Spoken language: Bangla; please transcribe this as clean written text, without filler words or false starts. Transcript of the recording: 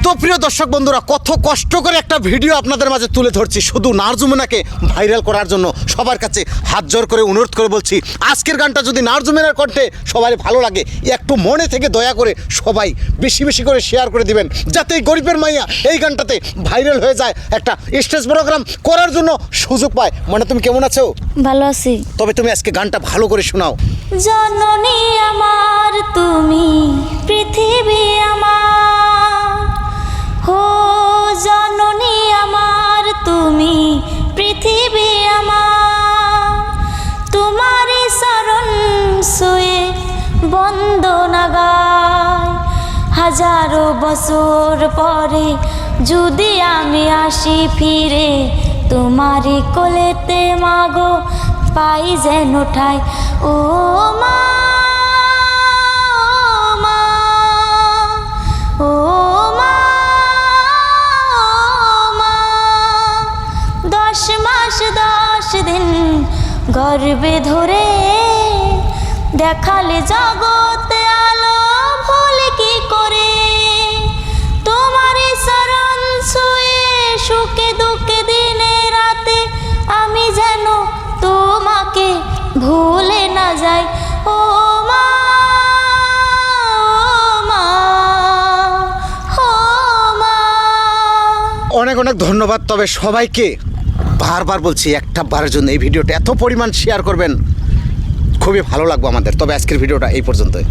তো প্রিয় দর্শক বন্ধুরা, কত কষ্ট করে একটা ভিডিও আপনাদের মাঝে তুলে ধরছি শুধু নারজুমেনাকে ভাইরাল করার জন্য। সবার কাছে হাত জোর করে অনুরোধ করে বলছি, আজকের গানটা যদি নারজুমেনার কণ্ঠে সবাই ভালো লাগে, একটু মনে থেকে দয়া করে সবাই বেশি বেশি করে শেয়ার করে দিবেন, যাতে এই গরিবের মাইয়া এই গানটাতে ভাইরাল হয়ে যায়, একটা স্টেজ প্রোগ্রাম করার জন্য সুযোগ পায়। মানে তুমি কেমন আছো? ভালো আছি। তবে তুমি আজকে গানটা ভালো করে শোনাও। জননী আমার তুমি, পৃথিবী আমার, হো জননী আমার তুমি, পৃথিবী আমার, তোমারই শরণ শুয়ে বন্দনা গায়। হাজারো বছর পরে যদি আমি আসি ফিরে, তোমারই কোলেতে মাগো পাই যেন ঠাই। ও মা, ও মা, 10 মাস 10 দিন গর্ভে ধরে দেখালে জগতে আলো, ভুল কি করে তোমারই শরণ ছুঁয়ে সুখে দুঃখে দিনে রাতে আমি যেন তোমাকে ভুলে না যাই। ও মা, ও মা। অনেক অনেক ধন্যবাদ। তবে সবাইকে বারবার বলছি, একটা বারের জন্য এই ভিডিওটা এত পরিমাণ শেয়ার করবেন, খুবই ভালো লাগবে আমাদের। তবে আজকের ভিডিওটা এই পর্যন্তই।